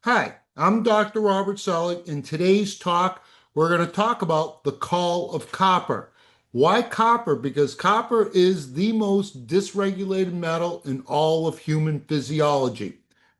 Hi, I'm Dr. Robert Selig. In today's talk, we're going to talk about the call of copper. Why copper? Because copper is the most dysregulated metal in all of human physiology.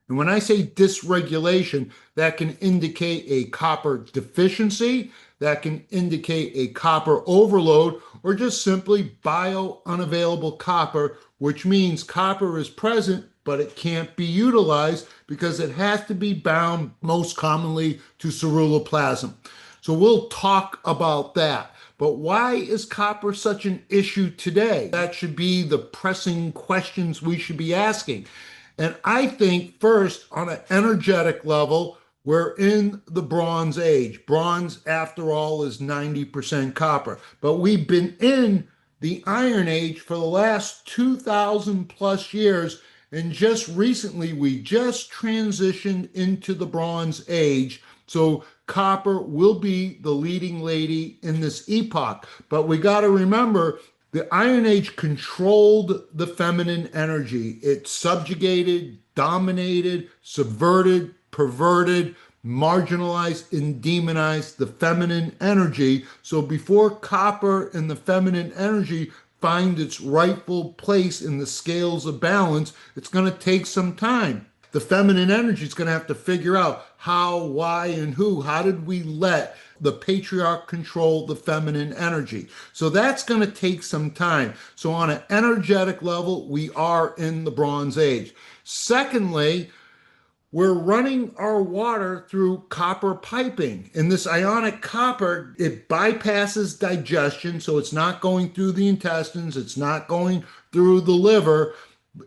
And when I say dysregulation, that can indicate a copper deficiency, that can indicate a copper overload, or just simply bio-unavailable copper, which means copper is present, but it can't be utilized because it has to be bound most commonly to ceruloplasmin. So we'll talk about that. But why is copper such an issue today? That should be the pressing questions we should be asking. And I think first, on an energetic level, we're in the Bronze Age. Bronze, after all, is 90% copper. But we've been in the Iron Age for the last 2,000 plus years. And just recently, we just transitioned into the Bronze Age. So copper will be the leading lady in this epoch. But we got to remember the Iron Age controlled the feminine energy. It subjugated, dominated, subverted, perverted, marginalized, and demonized the feminine energy. So before copper and the feminine energy find its rightful place in the scales of balance, it's going to take some time. The feminine energy is going to have to figure out how, why, and who. How did we let the patriarch control the feminine energy? So that's going to take some time. So on an energetic level, we are in the Bronze Age. Secondly, we're running our water through copper piping. And this ionic copper, it bypasses digestion, so it's not going through the intestines, it's not going through the liver,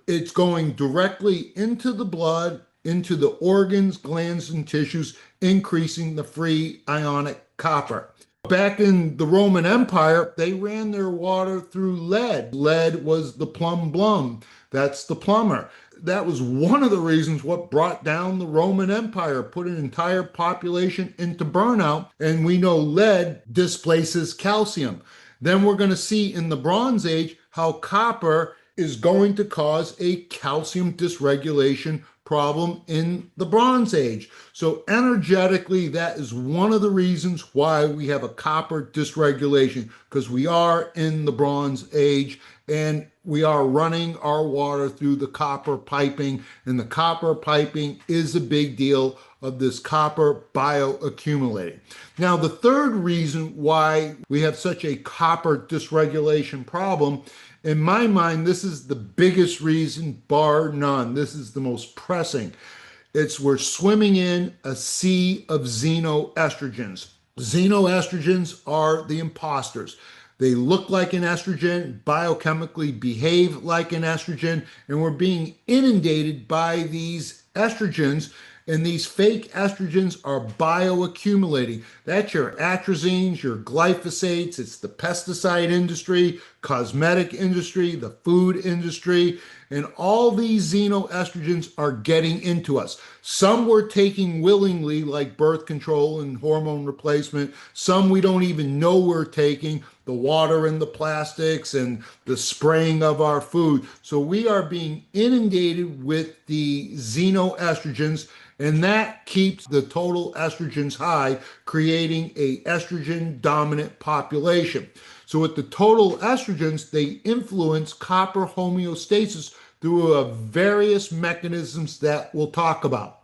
it's going directly into the blood, into the organs, glands, and tissues, increasing the free ionic copper. Back in the Roman Empire, they ran their water through lead. Lead was the plum blum. That's the plumber. That was one of the reasons what brought down the Roman Empire, put an entire population into burnout. And we know lead displaces calcium. Then we're going to see in the Bronze Age how copper is going to cause a calcium dysregulation problem in the Bronze Age. So energetically, that is one of the reasons why we have a copper dysregulation, because we are in the Bronze Age and we are running our water through the copper piping, and the copper piping is a big deal of this copper bioaccumulating. Now, the third reason why we have such a copper dysregulation problem, in my mind, this is the biggest reason, bar none. This is the most pressing. It's we're swimming in a sea of xenoestrogens. Xenoestrogens are the imposters. They look like an estrogen, biochemically behave like an estrogen, and we're being inundated by these estrogens. And these fake estrogens are bioaccumulating. That's your atrazines, your glyphosates, it's the pesticide industry, cosmetic industry, the food industry, and all these xenoestrogens are getting into us. Some we're taking willingly, like birth control and hormone replacement. Some we don't even know we're taking, the water and the plastics and the spraying of our food. So we are being inundated with the xenoestrogens, and that keeps the total estrogens high, creating a estrogen dominant population. So with the total estrogens, they influence copper homeostasis through various mechanisms that we'll talk about.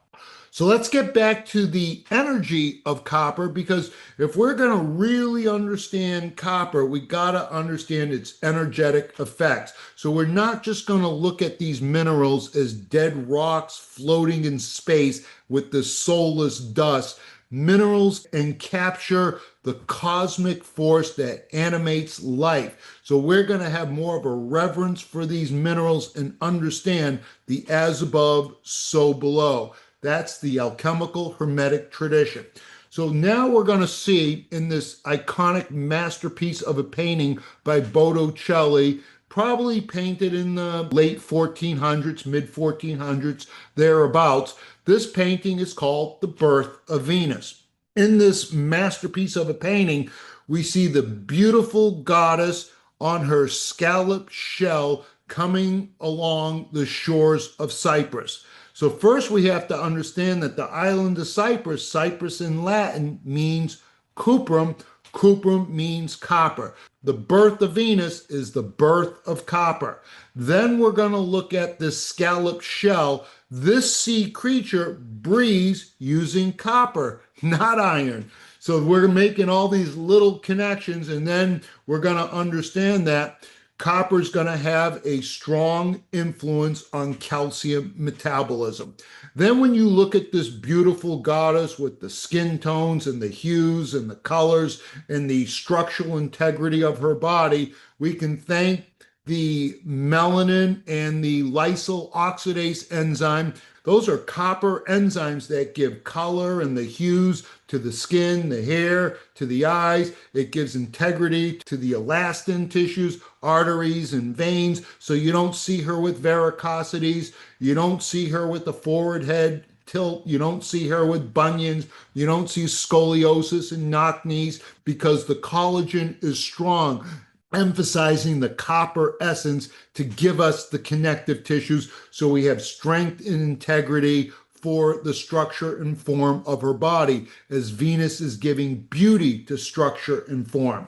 So let's get back to the energy of copper, because if we're going to really understand copper, we got to understand its energetic effects. So we're not just going to look at these minerals as dead rocks floating in space with the soulless dust. Minerals encapture the cosmic force that animates life. So we're going to have more of a reverence for these minerals and understand the as above, so below. That's the alchemical hermetic tradition. So now we're going to see in this iconic masterpiece of a painting by Botticelli, probably painted in the late 1400s, mid 1400s, thereabouts. This painting is called The Birth of Venus. In this masterpiece of a painting, we see the beautiful goddess on her scalloped shell coming along the shores of Cyprus. So first we have to understand that the island of Cyprus, Cyprus in Latin means cuprum. Cuprum means copper. The birth of Venus is the birth of copper. Then we're going to look at this scalloped shell. This sea creature breathes using copper, not iron. So we're making all these little connections, and then we're going to understand that copper is going to have a strong influence on calcium metabolism. Then when you look at this beautiful goddess with the skin tones and the hues and the colors and the structural integrity of her body, we can thank the melanin and the lysyl oxidase enzyme. Those are copper enzymes that give color and the hues to the skin, the hair, to the eyes. It gives integrity to the elastin tissues, arteries, and veins. So you don't see her with varicosities. You don't see her with the forward head tilt. You don't see her with bunions. You don't see scoliosis and knock knees because the collagen is strong, emphasizing the copper essence to give us the connective tissues so we have strength and integrity for the structure and form of her body, as Venus is giving beauty to structure and form.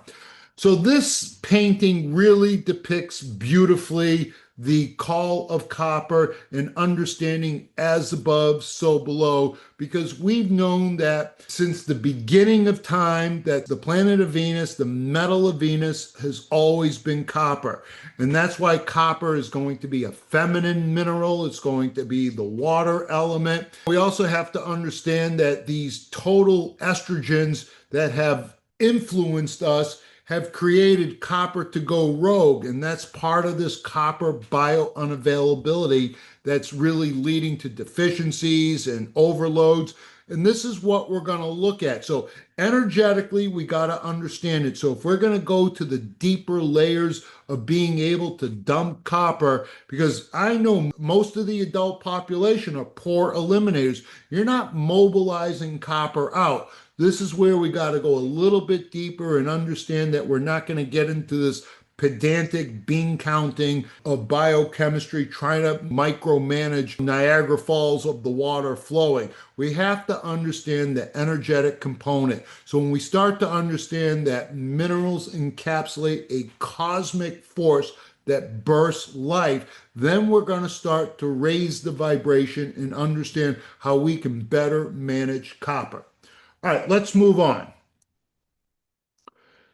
So this painting really depicts beautifully the call of copper and understanding as above, so below, because we've known that since the beginning of time that the planet of Venus, the metal of Venus, has always been copper. And that's why copper is going to be a feminine mineral. It's going to be the water element. We also have to understand that these total estrogens that have influenced us have created copper to go rogue, and that's part of this copper biounavailability that's really leading to deficiencies and overloads. And this is what we're going to look at. So energetically, we got to understand it. So if we're going to go to the deeper layers of being able to dump copper, because I know most of the adult population are poor eliminators, you're not mobilizing copper out. This is where we got to go a little bit deeper and understand that we're not going to get into this pedantic bean counting of biochemistry, trying to micromanage Niagara Falls of the water flowing. We have to understand the energetic component. So when we start to understand that minerals encapsulate a cosmic force that bursts life, then we're going to start to raise the vibration and understand how we can better manage copper. All right, let's move on.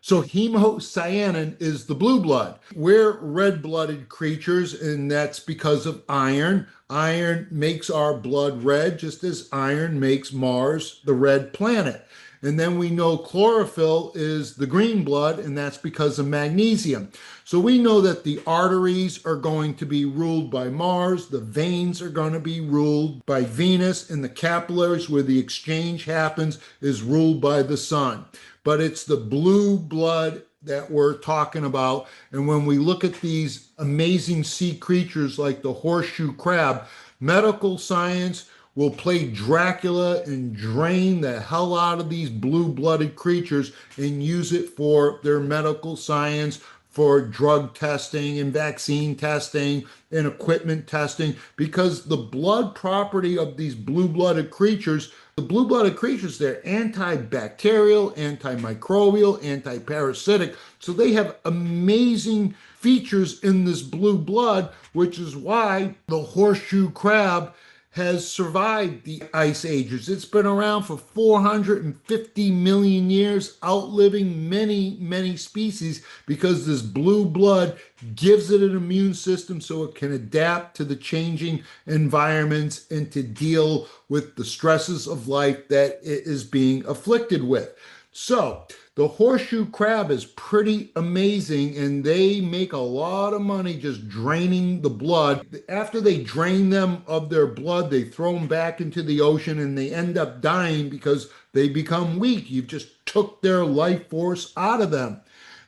So hemocyanin is the blue blood. We're red-blooded creatures, and that's because of iron. Iron makes our blood red, just as iron makes Mars the red planet. And then we know chlorophyll is the green blood, and that's because of magnesium. So we know that the arteries are going to be ruled by Mars, the veins are going to be ruled by Venus, and the capillaries where the exchange happens is ruled by the sun. But it's the blue blood that we're talking about. And when we look at these amazing sea creatures like the horseshoe crab, medical science will play Dracula and drain the hell out of these blue-blooded creatures and use it for their medical science, for drug testing and vaccine testing and equipment testing, because the blood property of these blue-blooded creatures, the blue-blooded creatures, they're antibacterial, antimicrobial, antiparasitic. So they have amazing features in this blue blood, which is why the horseshoe crab has survived the ice ages. It's been around for 450 million years, outliving many species, because this blue blood gives it an immune system so it can adapt to the changing environments and to deal with the stresses of life that it is being afflicted with. So the horseshoe crab is pretty amazing, and they make a lot of money just draining the blood. After they drain them of their blood, they throw them back into the ocean, and they end up dying because they become weak. You've just took their life force out of them.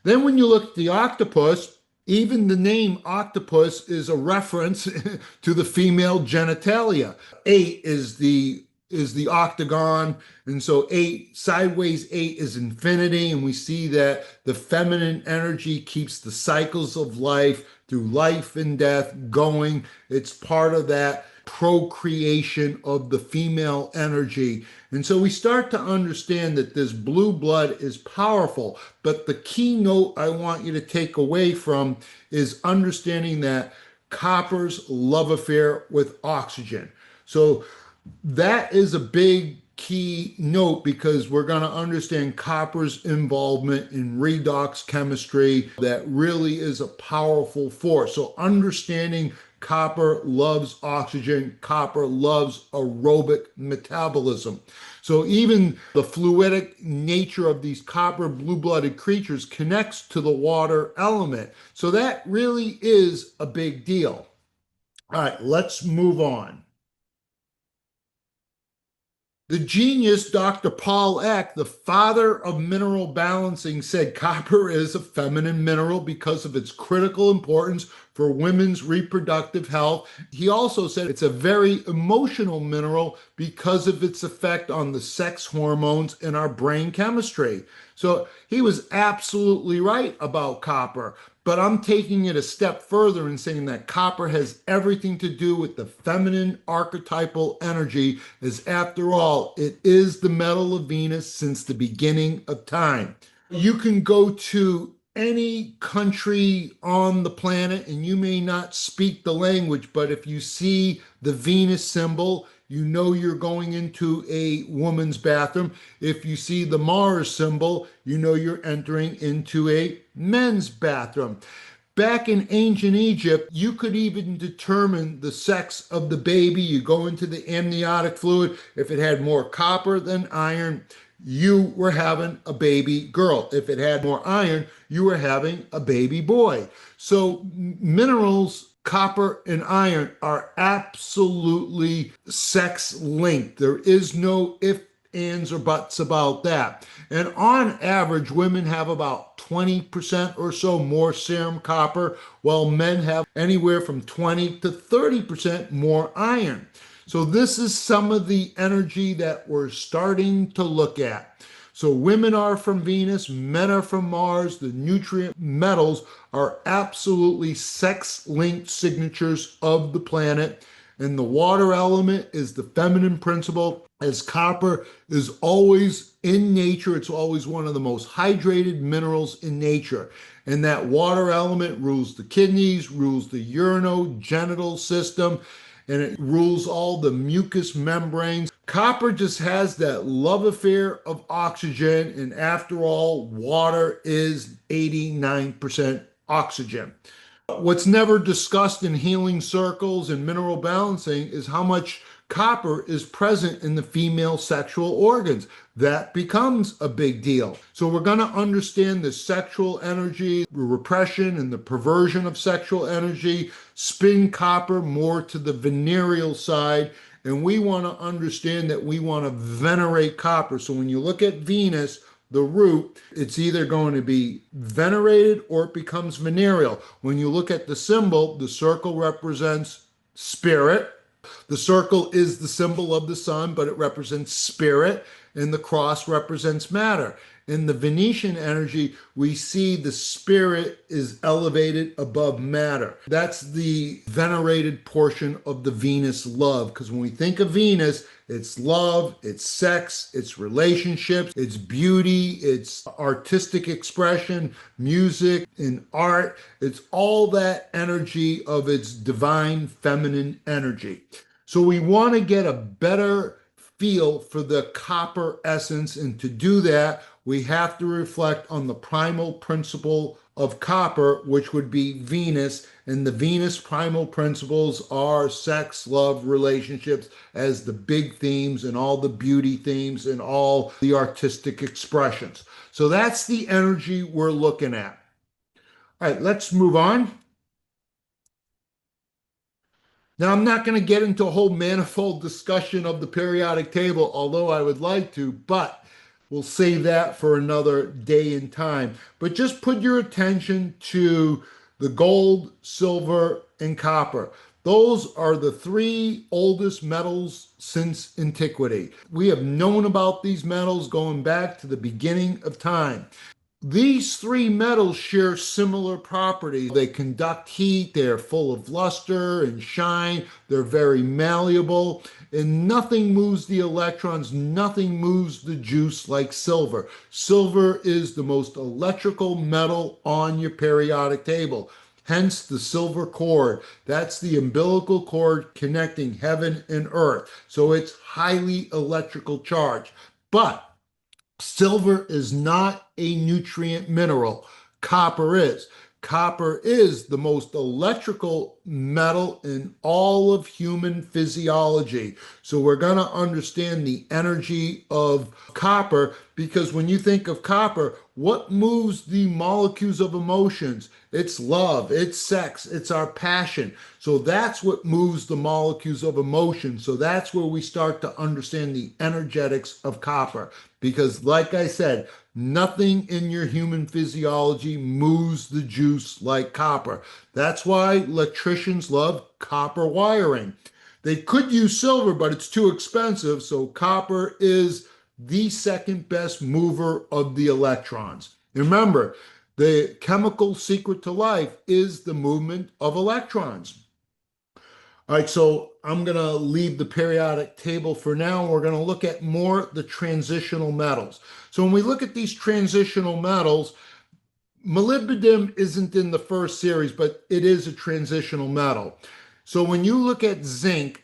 Then when you look at the octopus, even the name octopus is a reference to the female genitalia. 8 is the octagon, and so 8, sideways 8 is infinity, and we see that the feminine energy keeps the cycles of life through life and death going. It's part of that procreation of the female energy. And so we start to understand that this blue blood is powerful. But the keynote I want you to take away from is understanding that copper's love affair with oxygen. So that is a big key note because we're going to understand copper's involvement in redox chemistry that really is a powerful force. So understanding copper loves oxygen, copper loves aerobic metabolism. So even the fluidic nature of these copper blue-blooded creatures connects to the water element. So that really is a big deal. All right, let's move on. The genius Dr. Paul Eck, the father of mineral balancing, said copper is a feminine mineral because of its critical importance for women's reproductive health. He also said it's a very emotional mineral because of its effect on the sex hormones in our brain chemistry. So he was absolutely right about copper. But I'm taking it a step further and saying that copper has everything to do with the feminine archetypal energy, as after all, it is the metal of Venus since the beginning of time. You can go to any country on the planet and you may not speak the language, but if you see the Venus symbol, you know you're going into a woman's bathroom. If you see the Mars symbol, you know you're entering into a men's bathroom. Back in ancient Egypt, you could even determine the sex of the baby. You go into the amniotic fluid. If it had more copper than iron, you were having a baby girl. If it had more iron, you were having a baby boy. So minerals, copper and iron, are absolutely sex linked. There is no if, ands, or buts about that. And on average, women have about 20% or so more serum copper, while men have anywhere from 20 to 30% more iron. So this is some of the energy that we're starting to look at. So women are from Venus, men are from Mars. The nutrient metals are absolutely sex-linked signatures of the planet. And the water element is the feminine principle, as copper is always in nature. It's always one of the most hydrated minerals in nature. And that water element rules the kidneys, rules the urinogenital system, and it rules all the mucous membranes. Copper just has that love affair of oxygen, and after all, water is 89% oxygen. What's never discussed in healing circles and mineral balancing is how much copper is present in the female sexual organs. That becomes a big deal. So we're going to understand the sexual energy, the repression and the perversion of sexual energy, spin copper more to the venereal side, and we want to understand that we want to venerate copper. So when you look at Venus, the root, it's either going to be venerated or it becomes venereal. When you look at the symbol, the circle represents spirit. The circle is the symbol of the sun, but it represents spirit, and the cross represents matter. In the Venetian energy, we see the spirit is elevated above matter. That's the venerated portion of the Venus love, because when we think of Venus, it's love, it's sex, it's relationships, it's beauty, it's artistic expression, music and art. It's all that energy of its divine feminine energy. So we want to get a better feel for the copper essence, and to do that, we have to reflect on the primal principle of copper, which would be Venus, and the Venus primal principles are sex, love, relationships as the big themes, and all the beauty themes and all the artistic expressions. So that's the energy we're looking at. All right, let's move on. Now, I'm not going to get into a whole manifold discussion of the periodic table, although I would like to, but we'll save that for another day and time. But just put your attention to the gold, silver, and copper. Those are the three oldest metals since antiquity. We have known about these metals going back to the beginning of time. These three metals share similar properties. They conduct heat, they're full of luster and shine, they're very malleable, and nothing moves the electrons, nothing moves the juice like silver. Silver is the most electrical metal on your periodic table. Hence the silver cord. That's the umbilical cord connecting heaven and earth. So it's highly electrical charge. But silver is not a nutrient mineral. Copper is. Copper is the most electrical metal in all of human physiology. So we're going to understand the energy of copper because when you think of copper, what moves the molecules of emotions? It's love, it's sex, it's our passion. So that's what moves the molecules of emotion. So that's where we start to understand the energetics of copper. Because, like I said, nothing in your human physiology moves the juice like copper. That's why electricians love copper wiring. They could use silver, but it's too expensive, so copper is the second best mover of the electrons. Remember, the chemical secret to life is the movement of electrons. All right, so I'm going to leave the periodic table for now. We're going to look at more the transitional metals. So when we look at these transitional metals, molybdenum isn't in the first series, but it is a transitional metal. So when you look at zinc,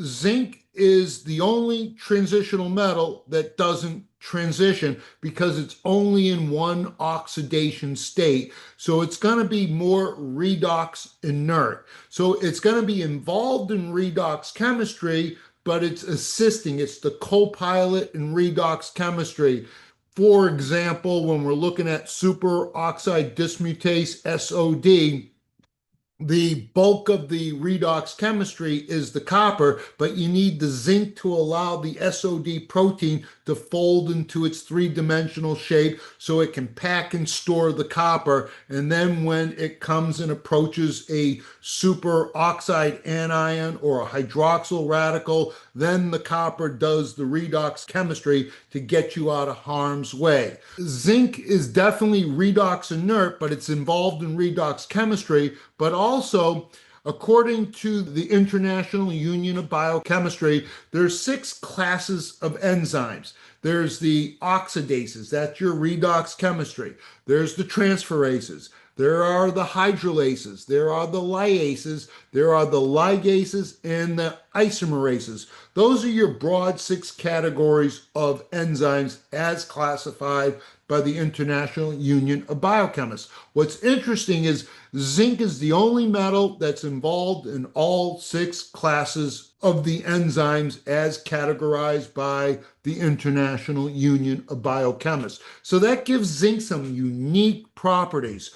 zinc is the only transitional metal that doesn't transition because it's only in one oxidation state. So it's going to be more redox inert. So it's going to be involved in redox chemistry, but it's assisting. It's the co-pilot in redox chemistry. For example, when we're looking at superoxide dismutase SOD, the bulk of the redox chemistry is the copper, but you need the zinc to allow the SOD protein to fold into its three-dimensional shape so it can pack and store the copper. And then when it comes and approaches a superoxide anion or a hydroxyl radical, then the copper does the redox chemistry to get you out of harm's way. Zinc is definitely redox inert, but it's involved in redox chemistry, but also, according to the International Union of Biochemistry, there's 6 classes of enzymes. There's the oxidases, that's your redox chemistry. There's the transferases. There are the hydrolases, there are the lyases, there are the ligases, and the isomerases. Those are your broad 6 categories of enzymes as classified by the International Union of Biochemists. What's interesting is zinc is the only metal that's involved in all 6 classes of the enzymes as categorized by the International Union of Biochemists. So that gives zinc some unique properties.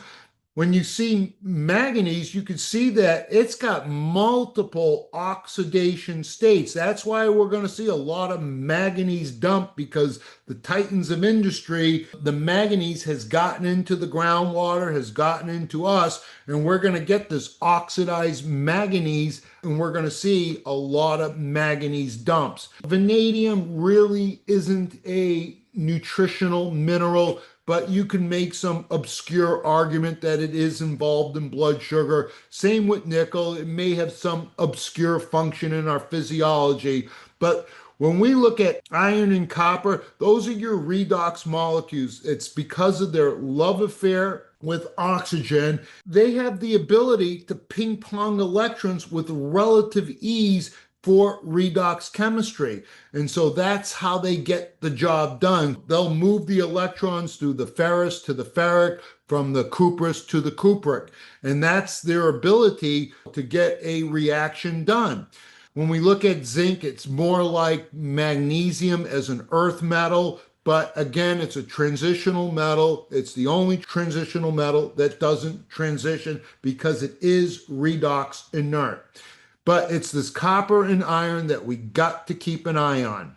When you see manganese, you can see that it's got multiple oxidation states. That's why we're going to see a lot of manganese dump because the titans of industry, the manganese has gotten into the groundwater, has gotten into us, and we're going to get this oxidized manganese, and we're going to see a lot of manganese dumps. Vanadium really isn't a nutritional mineral, but you can make some obscure argument that it is involved in blood sugar. Same with nickel. It may have some obscure function in our physiology. But when we look at iron and copper, those are your redox molecules. It's because of their love affair with oxygen. They have the ability to ping pong electrons with relative ease for redox chemistry. And so that's how they get the job done. They'll move the electrons through the ferrous to the ferric, from the cuprous to the cupric. And that's their ability to get a reaction done. When we look at zinc, it's more like magnesium as an earth metal, but again, it's a transitional metal. It's the only transitional metal that doesn't transition because it is redox inert. But it's this copper and iron that we got to keep an eye on.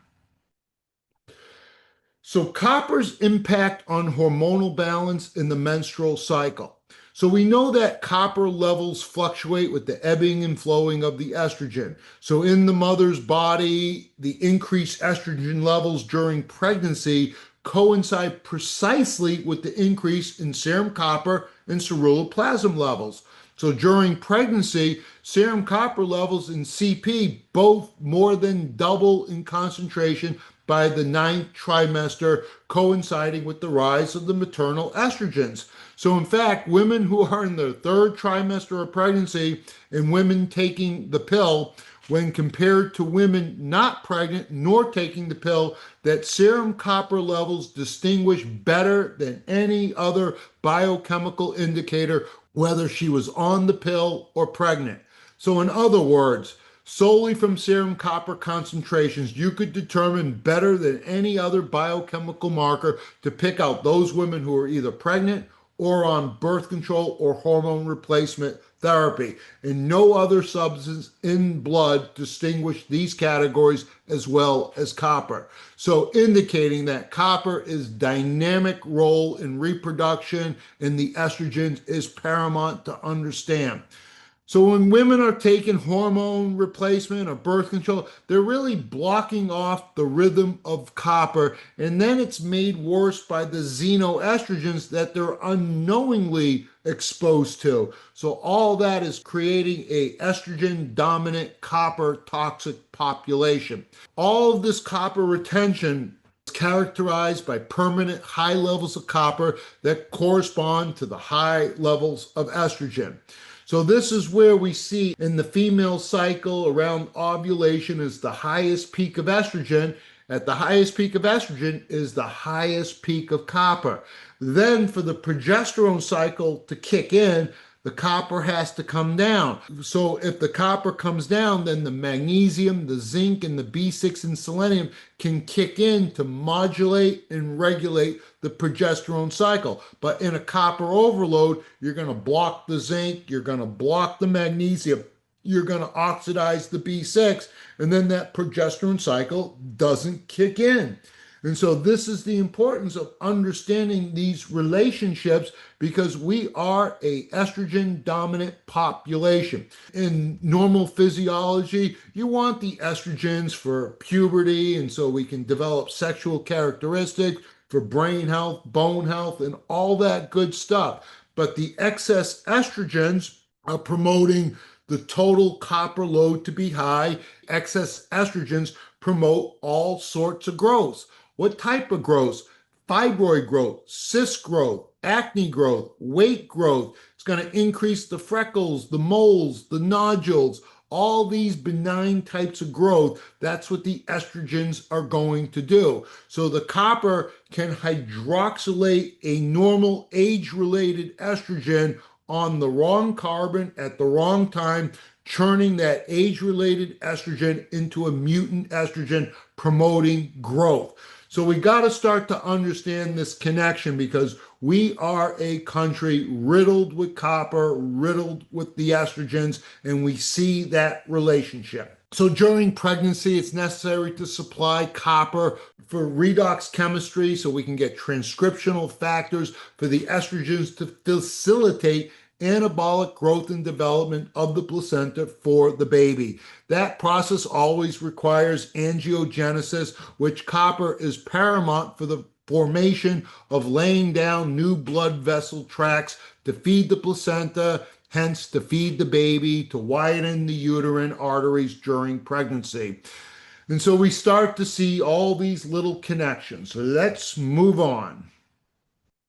So copper's impact on hormonal balance in the menstrual cycle. So we know that copper levels fluctuate with the ebbing and flowing of the estrogen. So in the mother's body, the increased estrogen levels during pregnancy coincide precisely with the increase in serum copper and ceruloplasmin levels. So during pregnancy, serum copper levels in CP both more than double in concentration by the ninth trimester, coinciding with the rise of the maternal estrogens. So, in fact, women who are in their third trimester of pregnancy and women taking the pill, when compared to women not pregnant nor taking the pill, that serum copper levels distinguish better than any other biochemical indicator, whether she was on the pill or pregnant. So, in other words, solely from serum copper concentrations, you could determine better than any other biochemical marker to pick out those women who are either pregnant or on birth control or hormone replacement therapy. And no other substance in blood distinguish these categories as well as copper. So indicating that copper is dynamic role in reproduction and the estrogens is paramount to understand. So when women are taking hormone replacement or birth control, they're really blocking off the rhythm of copper, and then it's made worse by the xenoestrogens that they're unknowingly exposed to. So all that is creating a estrogen dominant copper toxic population. All of this copper retention is characterized by permanent high levels of copper that correspond to the high levels of estrogen. So this is where we see in the female cycle around ovulation is the highest peak of estrogen. At the highest peak of estrogen is the highest peak of copper. Then for the progesterone cycle to kick in, the copper has to come down. So if the copper comes down, then the magnesium, the zinc, and the B6 and selenium can kick in to modulate and regulate the progesterone cycle. But in a copper overload, you're going to block the zinc, you're going to block the magnesium, you're going to oxidize the B6, and then that progesterone cycle doesn't kick in. And so this is the importance of understanding these relationships because we are a estrogen dominant population. In normal physiology, you want the estrogens for puberty, and so we can develop sexual characteristics for brain health, bone health, and all that good stuff. But the excess estrogens are promoting the total copper load to be high. Excess estrogens promote all sorts of growth. What type of growth? Fibroid growth, cyst growth, acne growth, weight growth. It's going to increase the freckles, the moles, the nodules, all these benign types of growth. That's what the estrogens are going to do. So the copper can hydroxylate a normal age-related estrogen on the wrong carbon at the wrong time, churning that age-related estrogen into a mutant estrogen, promoting growth. So we got to start to understand this connection because we are a country riddled with copper, riddled with the estrogens, and we see that relationship. So during pregnancy, it's necessary to supply copper for redox chemistry so we can get transcriptional factors for the estrogens to facilitate anabolic growth and development of the placenta for the baby. That process always requires angiogenesis, which copper is paramount for the formation of laying down new blood vessel tracts to feed the placenta, hence to feed the baby, to widen the uterine arteries during pregnancy. And so we start to see all these little connections. So let's move on.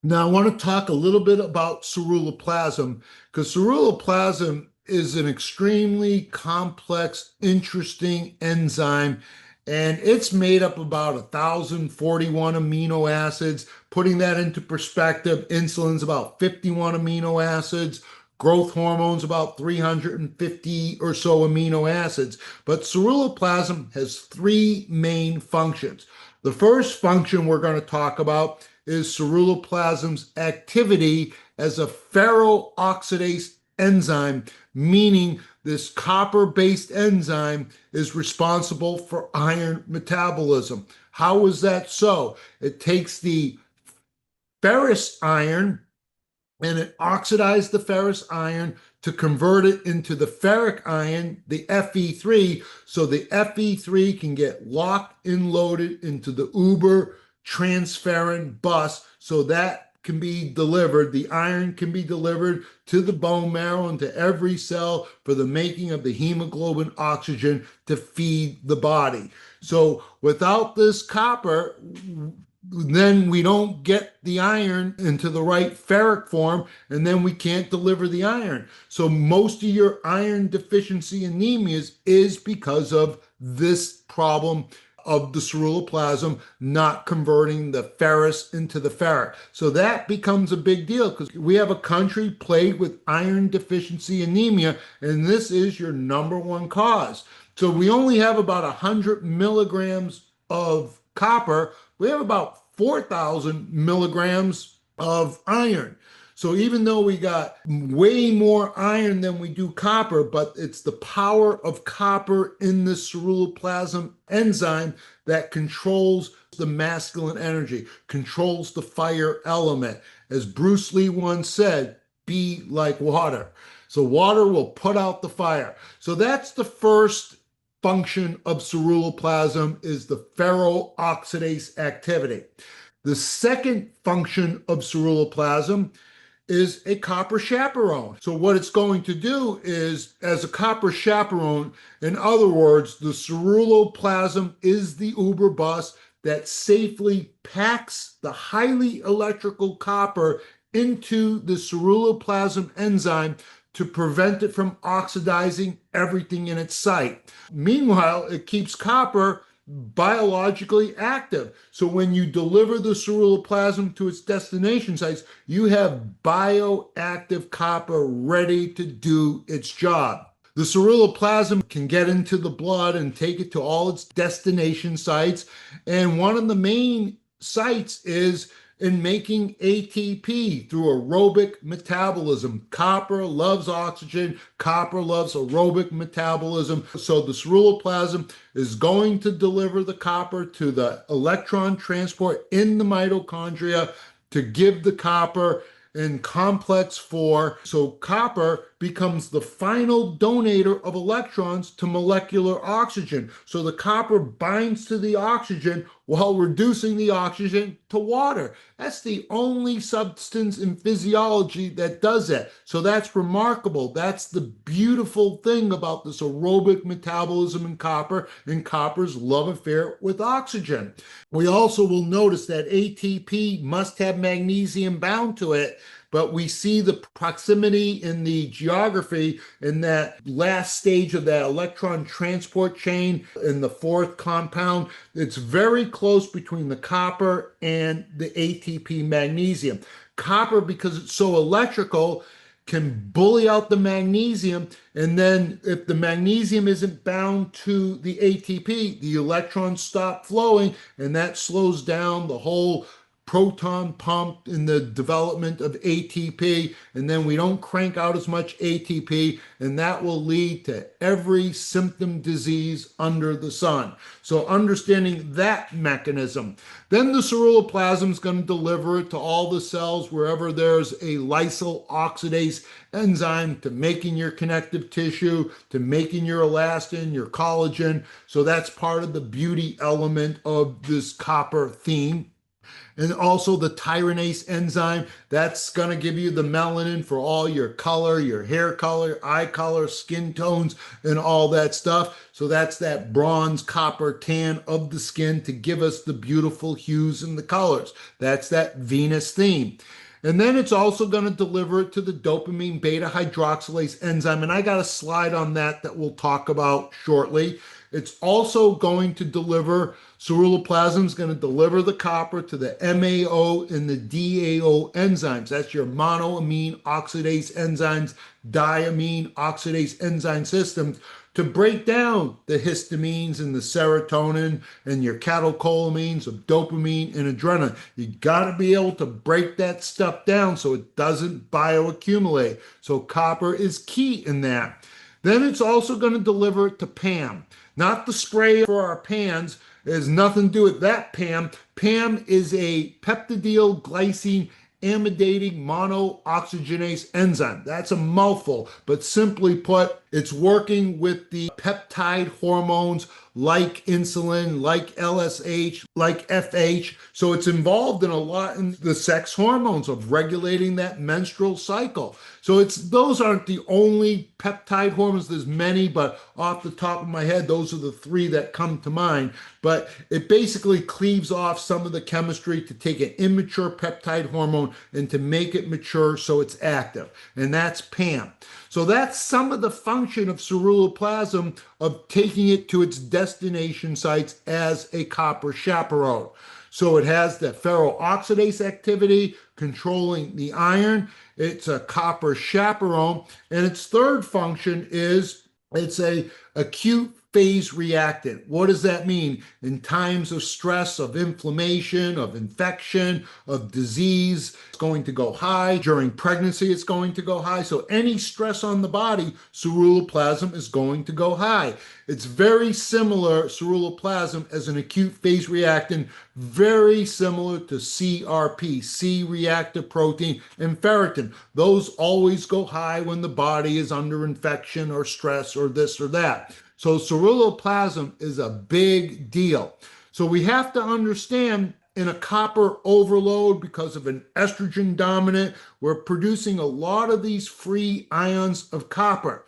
Now, I want to talk a little bit about ceruloplasmin because ceruloplasmin is an extremely complex, interesting enzyme, and it's made up about 1,041 amino acids. Putting that into perspective, insulin's about 51 amino acids, growth hormones about 350 or so amino acids. But ceruloplasmin has three main functions. The first function we're going to talk about is ceruloplasmin's activity as a ferroxidase enzyme, meaning this copper-based enzyme is responsible for iron metabolism. How is that so? It takes the ferrous iron and it oxidizes the ferrous iron to convert it into the ferric ion, the Fe3, so the Fe3 can get locked and loaded into the uber transferrin bus, so that can be delivered, the iron can be delivered to the bone marrow and to every cell for the making of the hemoglobin oxygen to feed the body. So without this copper, then we don't get the iron into the right ferric form, and then we can't deliver the iron. So most of your iron deficiency anemias is because of this problem of the ceruloplasmin not converting the ferrous into the ferric. So that becomes a big deal because we have a country plagued with iron deficiency anemia, and this is your number one cause. So we only have about 100 milligrams of copper. We have about 4,000 milligrams of iron. So even though we got way more iron than we do copper, but it's the power of copper in the ceruloplasmin enzyme that controls the masculine energy, controls the fire element. As Bruce Lee once said, be like water. So water will put out the fire. So that's the first function of ceruloplasmin, is the ferroxidase activity. The second function of ceruloplasmin is a copper chaperone. So what it's going to do is, as a copper chaperone, in other words, the ceruloplasmin is the Uber bus that safely packs the highly electrical copper into the ceruloplasmin enzyme to prevent it from oxidizing everything in its sight. Meanwhile, it keeps copper biologically active. So when you deliver the ceruloplasmin to its destination sites, you have bioactive copper ready to do its job. The ceruloplasmin can get into the blood and take it to all its destination sites. And one of the main sites is in making ATP through aerobic metabolism. Copper loves oxygen, copper loves aerobic metabolism. So the ceruloplasmin is going to deliver the copper to the electron transport in the mitochondria to give the copper in complex 4. So copper becomes the final donator of electrons to molecular oxygen. So the copper binds to the oxygen while reducing the oxygen to water. That's the only substance in physiology that does that. So that's remarkable. That's the beautiful thing about this aerobic metabolism in copper and copper's love affair with oxygen. We also will notice that ATP must have magnesium bound to it, but we see the proximity in the geography in that last stage of that electron transport chain in the fourth compound. It's very close between the copper and the ATP magnesium. Copper, because it's so electrical, can bully out the magnesium, and then if the magnesium isn't bound to the ATP, the electrons stop flowing, and that slows down the whole proton pump in the development of ATP, and then we don't crank out as much ATP, and that will lead to every symptom disease under the sun. So understanding that mechanism. Then the ceruloplasmin is going to deliver it to all the cells wherever there's a lysyl oxidase enzyme, to making your connective tissue, to making your elastin, your collagen. So that's part of the beauty element of this copper theme. And also the tyrosine enzyme, that's going to give you the melanin for all your color, your hair color, eye color, skin tones, and all that stuff. So that's that bronze, copper, tan of the skin to give us the beautiful hues and the colors. That's that Venus theme. And then it's also going to deliver it to the dopamine beta hydroxylase enzyme. And I got a slide on that we'll talk about shortly. It's also going to deliver, ceruloplasmin is going to deliver the copper to the MAO and the DAO enzymes. That's your monoamine oxidase enzymes, diamine oxidase enzyme systems, to break down the histamines and the serotonin and your catecholamines of dopamine and adrenaline. You got to be able to break that stuff down so it doesn't bioaccumulate. So copper is key in that. Then it's also going to deliver it to PAM. Not the spray for our pans. It has nothing to do with that PAM. PAM is a peptidyl glycine amidating monooxygenase enzyme. That's a mouthful, but simply put, it's working with the peptide hormones like insulin, like LSH, like FH. So it's involved in a lot in the sex hormones of regulating that menstrual cycle. So those aren't the only peptide hormones. There's many, but off the top of my head, those are the three that come to mind. But it basically cleaves off some of the chemistry to take an immature peptide hormone and to make it mature so it's active. And that's PAM. So that's some of the function of ceruloplasmin, of taking it to its destination sites as a copper chaperone. So it has the ferroxidase activity controlling the iron. It's a copper chaperone. And its third function is it's a acute phase reactant. What does that mean? In times of stress, of inflammation, of infection, of disease, it's going to go high. During pregnancy, it's going to go high. So any stress on the body, ceruloplasmin is going to go high. It's very similar, ceruloplasmin, as an acute phase reactant, very similar to CRP, C-reactive protein, and ferritin. Those always go high when the body is under infection or stress or this or that. So ceruloplasmin is a big deal. So we have to understand, in a copper overload, because of an estrogen dominant, we're producing a lot of these free ions of copper.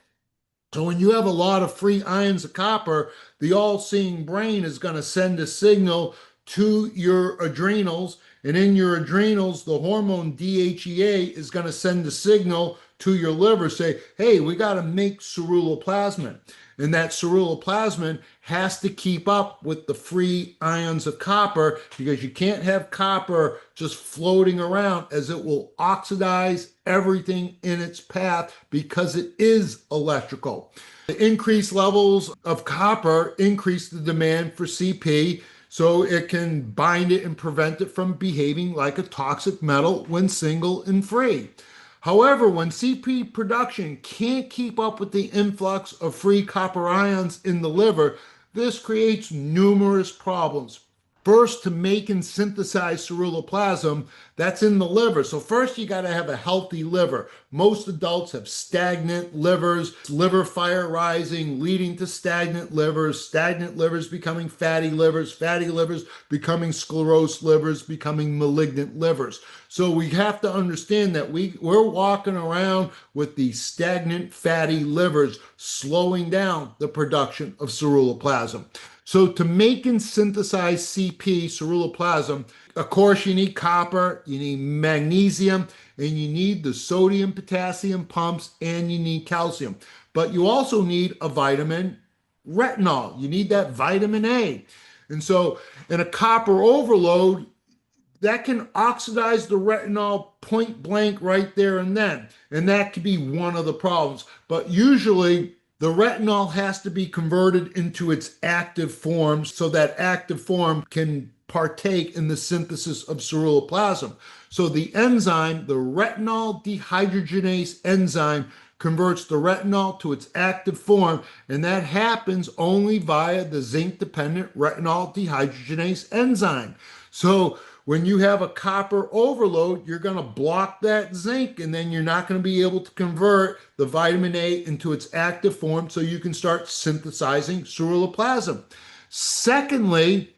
So when you have a lot of free ions of copper, the all-seeing brain is going to send a signal to your adrenals, and in your adrenals, the hormone DHEA is going to send a signal to your liver, say, hey, we got to make ceruloplasmin. And that ceruloplasmin has to keep up with the free ions of copper, because you can't have copper just floating around, as it will oxidize everything in its path because it is electrical. The increased levels of copper increase the demand for CP, so it can bind it and prevent it from behaving like a toxic metal when single and free. However, when CP production can't keep up with the influx of free copper ions in the liver, this creates numerous problems. First, to make and synthesize ceruloplasmin, that's in the liver. So first, you got to have a healthy liver. Most adults have stagnant livers, liver fire rising, leading to stagnant livers becoming fatty livers becoming sclerosed livers, becoming malignant livers. So we have to understand that we're walking around with these stagnant fatty livers, slowing down the production of ceruloplasmin. So to make and synthesize CP, ceruloplasmin, of course, you need copper, you need magnesium, and you need the sodium potassium pumps, and you need calcium. But you also need a vitamin, retinol. You need that vitamin A. And so in a copper overload, that can oxidize the retinol point blank right there and then. And that could be one of the problems. But usually, the retinol has to be converted into its active form, so that active form can partake in the synthesis of ceruloplasmin. So the enzyme, the retinol dehydrogenase enzyme, converts the retinol to its active form, and that happens only via the zinc-dependent retinol dehydrogenase enzyme. So when you have a copper overload, you're going to block that zinc, and then you're not going to be able to convert the vitamin A into its active form, so you can start synthesizing ceruloplasmin. Secondly,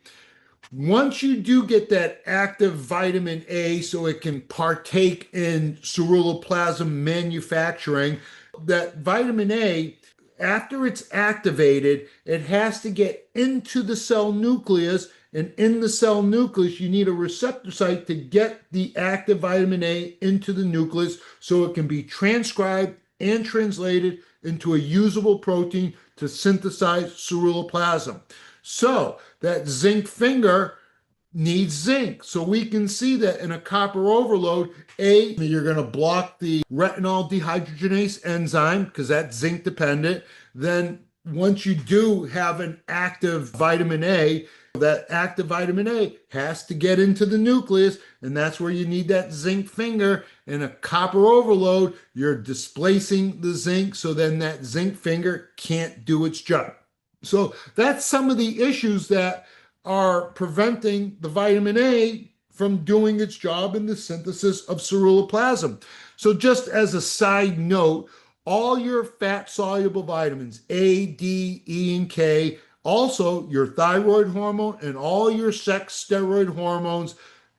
once you do get that active vitamin A so it can partake in ceruloplasmin manufacturing, that vitamin A, after it's activated, it has to get into the cell nucleus. And in the cell nucleus, you need a receptor site to get the active vitamin A into the nucleus so it can be transcribed and translated into a usable protein to synthesize ceruloplasmin. So that zinc finger needs zinc. So we can see that in a copper overload, you're going to block the retinol dehydrogenase enzyme because that's zinc dependent. Then once you do have an active vitamin A, that active vitamin A has to get into the nucleus, and that's where you need that zinc finger. In a copper overload, you're displacing the zinc, so then that zinc finger can't do its job. So that's some of the issues that are preventing the vitamin A from doing its job in the synthesis of ceruloplasmin. So just as a side note, all your fat-soluble vitamins, A, D, E, and K, Also, your thyroid hormone and all your sex steroid hormones,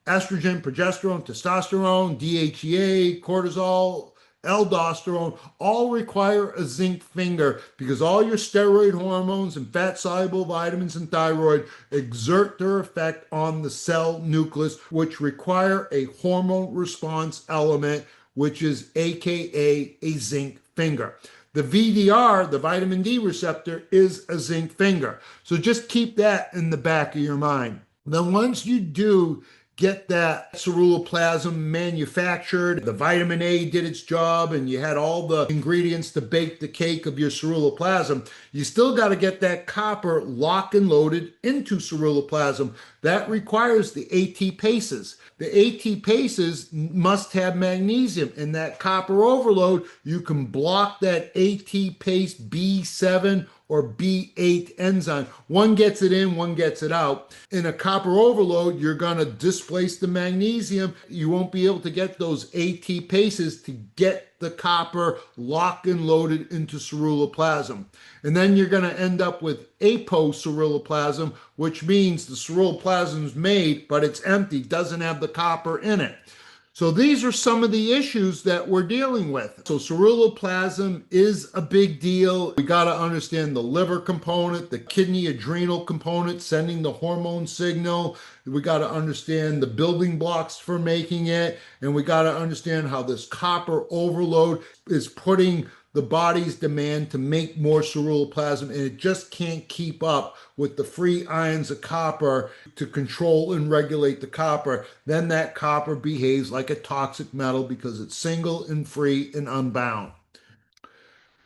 estrogen, progesterone, testosterone, DHEA, cortisol, aldosterone, all require a zinc finger because all your steroid hormones and fat soluble vitamins and thyroid exert their effect on the cell nucleus, which require a hormone response element, which is AKA a zinc finger. The VDR, the vitamin D receptor, is a zinc finger. So just keep that in the back of your mind. Then once you do get that ceruloplasmin manufactured, the vitamin A did its job, and you had all the ingredients to bake the cake of your ceruloplasmin, you still got to get that copper lock and loaded into ceruloplasmin. That requires the ATPases. The ATPases must have magnesium. In that copper overload, you can block that ATPase B7 or B8 enzyme. One gets it in, one gets it out. In a copper overload, you're going to displace the magnesium. You won't be able to get those ATPases to get the copper locked and loaded into ceruloplasmin. And then you're going to end up with apoceruloplasmin, which means the ceruloplasmin is made, but it's empty, doesn't have the copper in it. So these are some of the issues that we're dealing with. So ceruloplasmin is a big deal. We got to understand the liver component, the kidney adrenal component, sending the hormone signal. We got to understand the building blocks for making it. And we got to understand how this copper overload is putting the body's demand to make more ceruloplasmin, and it just can't keep up with the free ions of copper to control and regulate the copper. Then that copper behaves like a toxic metal because it's single and free and unbound.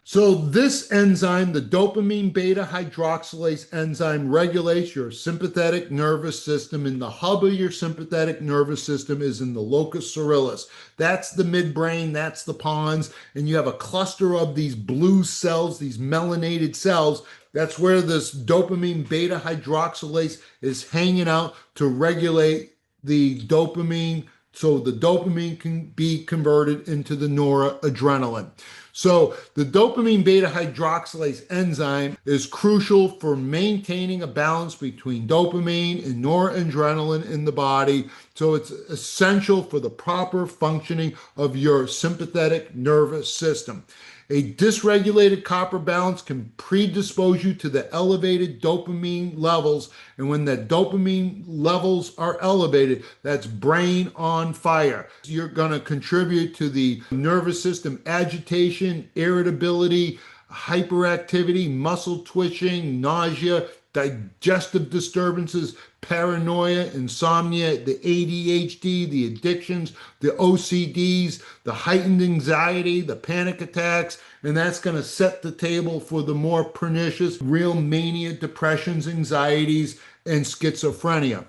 So this enzyme, the dopamine beta hydroxylase enzyme, regulates your sympathetic nervous system, and the hub of your sympathetic nervous system is in the locus coeruleus. That's the midbrain, that's the pons, and you have a cluster of these blue cells, these melanated cells. That's where this dopamine beta hydroxylase is hanging out to regulate the dopamine, so the dopamine can be converted into the noradrenaline. So the dopamine beta hydroxylase enzyme is crucial for maintaining a balance between dopamine and noradrenaline in the body. So it's essential for the proper functioning of your sympathetic nervous system. A dysregulated copper balance can predispose you to the elevated dopamine levels. And when the dopamine levels are elevated, that's brain on fire. You're going to contribute to the nervous system agitation, irritability, hyperactivity, muscle twitching, nausea, digestive disturbances, paranoia, insomnia, the ADHD, the addictions, the OCDs, the heightened anxiety, the panic attacks, and that's going to set the table for the more pernicious real mania, depressions, anxieties, and schizophrenia.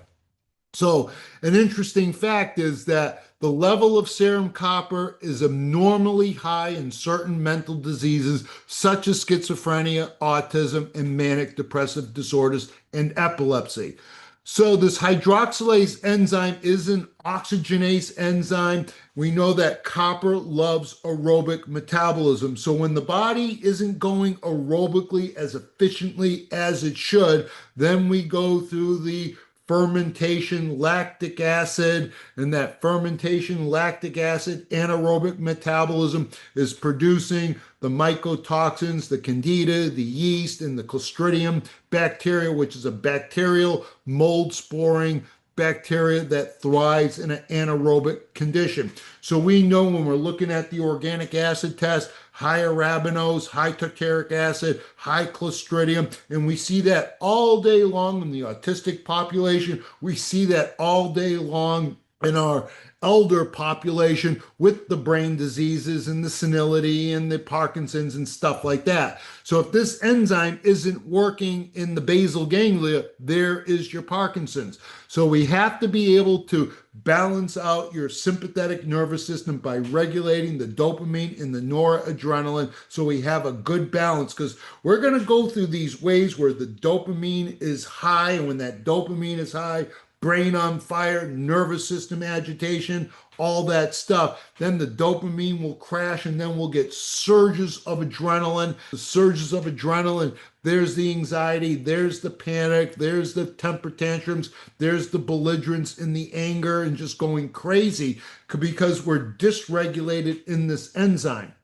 So an interesting fact is that the level of serum copper is abnormally high in certain mental diseases such as schizophrenia, autism, and manic depressive disorders and epilepsy. So this hydroxylase enzyme is an oxygenase enzyme. We know that copper loves aerobic metabolism. So when the body isn't going aerobically as efficiently as it should, then we go through the fermentation lactic acid, and that fermentation lactic acid anaerobic metabolism is producing the mycotoxins, the candida, the yeast, and the clostridium bacteria, which is a bacterial mold sporing bacteria that thrives in an anaerobic condition. So we know when we're looking at the organic acid test, high arabinose, high tartaric acid, high clostridium, and we see that all day long in the autistic population. We see that all day long in our elder population with the brain diseases and the senility and the Parkinson's and stuff like that. So if this enzyme isn't working in the basal ganglia, there is your Parkinson's. So we have to be able to balance out your sympathetic nervous system by regulating the dopamine and the noradrenaline so we have a good balance, because we're going to go through these ways where the dopamine is high, and when that dopamine is high, brain on fire, nervous system agitation, all that stuff. Then the dopamine will crash and then we'll get surges of adrenaline. The surges of adrenaline, there's the anxiety, there's the panic, there's the temper tantrums, there's the belligerence and the anger and just going crazy because we're dysregulated in this enzyme.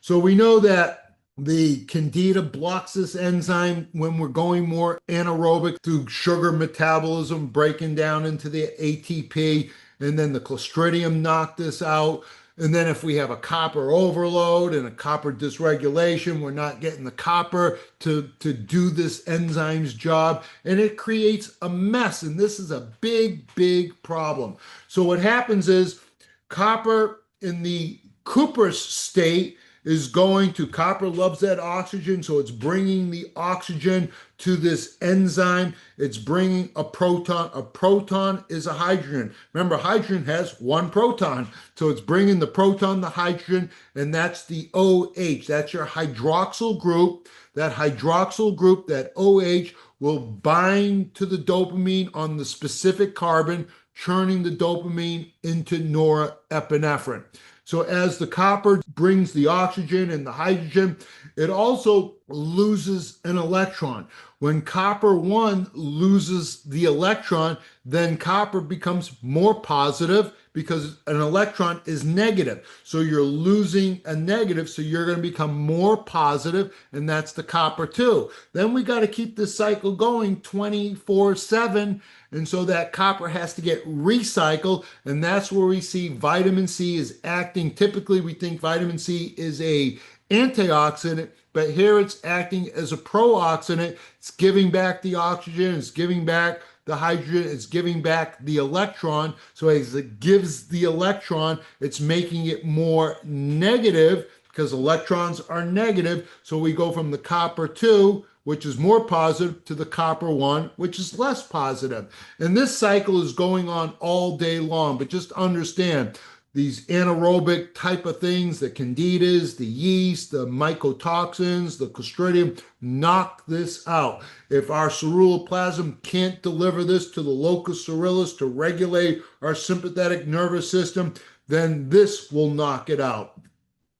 So we know that the candida blocks this enzyme when we're going more anaerobic through sugar metabolism, breaking down into the ATP, and then the Clostridium knock this out. And then if we have a copper overload and a copper dysregulation, we're not getting the copper to do this enzyme's job, and it creates a mess. And this is a big, big problem. So what happens is copper in the cuprous state is going to, copper loves that oxygen, so it's bringing the oxygen to this enzyme. It's bringing a proton. A proton is a hydrogen. Remember, hydrogen has one proton, so it's bringing the proton, the hydrogen, and that's the OH. That's your hydroxyl group. That hydroxyl group, that OH, will bind to the dopamine on the specific carbon, churning the dopamine into norepinephrine. So as the copper brings the oxygen and the hydrogen, it also loses an electron. When copper 1 loses the electron, then copper becomes more positive because an electron is negative. So you're losing a negative, so you're going to become more positive, and that's the copper 2. Then we got to keep this cycle going 24/7, and so that copper has to get recycled, and that's where we see vitamin C is acting. Typically, we think vitamin C is a antioxidant, but here it's acting as a pro-oxidant. It's giving back the oxygen, it's giving back the hydrogen, it's giving back the electron. So as it gives the electron, it's making it more negative because electrons are negative. So we go from the copper 2, which is more positive, to the copper 1, which is less positive. And this cycle is going on all day long, but just understand these anaerobic type of things, the candidas, the yeast, the mycotoxins, the Clostridium, knock this out. If our ceruloplasmin can't deliver this to the locus coeruleus to regulate our sympathetic nervous system, then this will knock it out.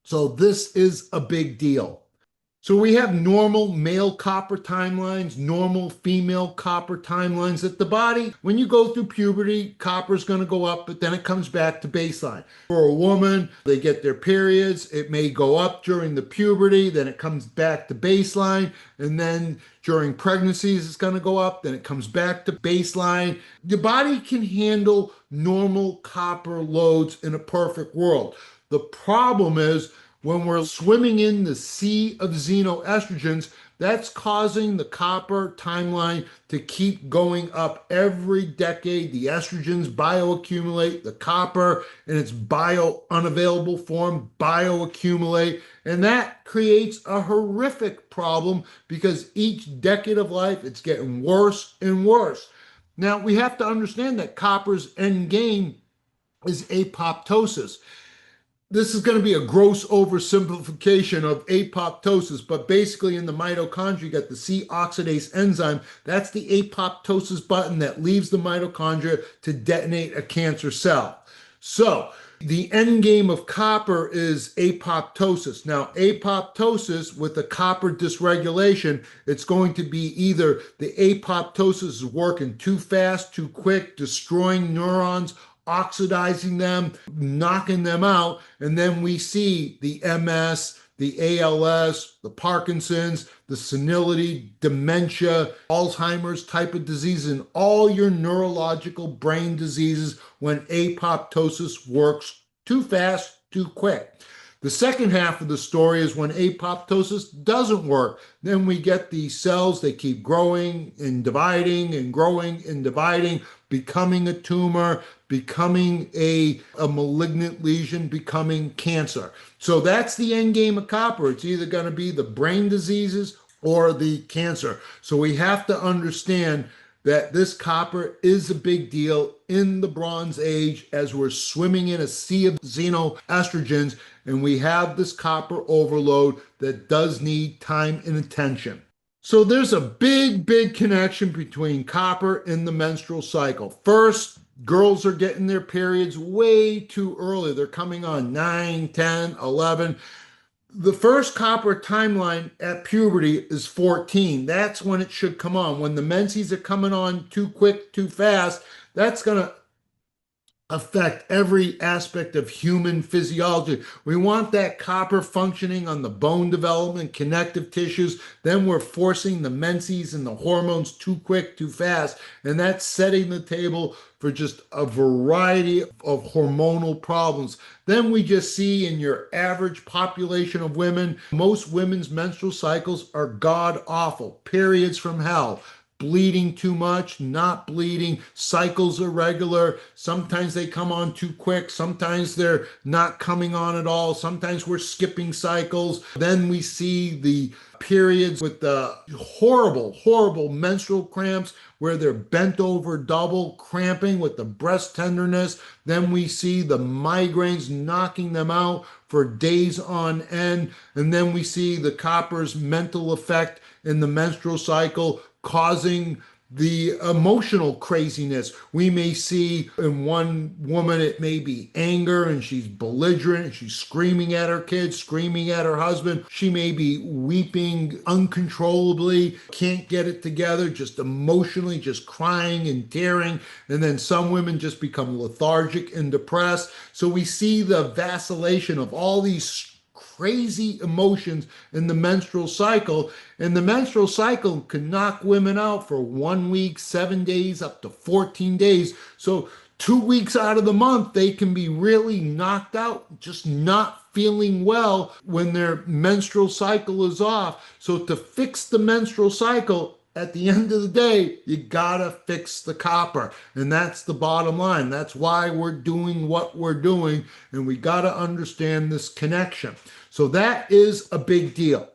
So this is a big deal. So we have normal male copper timelines, normal female copper timelines. At the body, when you go through puberty, copper is going to go up, but then it comes back to baseline. For a woman, they get their periods. It may go up during the puberty, then it comes back to baseline. And then during pregnancies, it's going to go up, then it comes back to baseline. The body can handle normal copper loads in a perfect world. The problem is, when we're swimming in the sea of xenoestrogens, that's causing the copper timeline to keep going up every decade. The estrogens bioaccumulate, the copper in its unavailable form bioaccumulate, and that creates a horrific problem because each decade of life, it's getting worse and worse. Now, we have to understand that copper's end game is apoptosis. This is going to be a gross oversimplification of apoptosis, but basically in the mitochondria, you got the C oxidase enzyme. That's the apoptosis button that leaves the mitochondria to detonate a cancer cell. So the end game of copper is apoptosis. Now, apoptosis with the copper dysregulation, it's going to be either the apoptosis is working too fast, too quick, destroying neurons, oxidizing them, knocking them out, and then we see the MS, the ALS, the Parkinson's, the senility, dementia, Alzheimer's type of diseases, and all your neurological brain diseases when apoptosis works too fast, too quick. The second half of the story is when apoptosis doesn't work. Then we get these cells, they keep growing and dividing and growing and dividing, becoming a tumor, becoming a malignant lesion, becoming cancer. So that's the end game of copper. It's either going to be the brain diseases or the cancer. So we have to understand that this copper is a big deal in the Bronze Age as we're swimming in a sea of xenoestrogens, and we have this copper overload that does need time and attention. So there's a big connection between copper and the menstrual cycle. First, girls are getting their periods way too early. They're coming on 9, 10, 11. The first copper timeline at puberty is 14. That's when it should come on. When the menses are coming on too quick, too fast, that's going to affect every aspect of human physiology. We want that copper functioning on the bone development, connective tissues. Then we're forcing the menses and the hormones too quick, too fast. And that's setting the table for just a variety of hormonal problems. Then we just see in your average population of women, most women's menstrual cycles are god awful, periods from hell, bleeding too much, not bleeding, cycles are irregular. Sometimes they come on too quick. Sometimes they're not coming on at all. Sometimes we're skipping cycles. Then we see the periods with the horrible menstrual cramps where they're bent over double, cramping with the breast tenderness. Then we see the migraines knocking them out for days on end. And then we see the copper's mental effect in the menstrual cycle causing the emotional craziness. We may see in one woman, it may be anger and she's belligerent, and she's screaming at her kids, screaming at her husband. She may be weeping uncontrollably, can't get it together, just emotionally, just crying and tearing. And then some women just become lethargic and depressed. So we see the vacillation of all these crazy emotions in the menstrual cycle. And the menstrual cycle can knock women out for 1 week, 7 days, up to 14 days. So 2 weeks out of the month, they can be really knocked out, just not feeling well when their menstrual cycle is off. So to fix the menstrual cycle, at the end of the day, you gotta fix the copper. And that's the bottom line. That's why we're doing what we're doing. And we gotta understand this connection. So that is a big deal.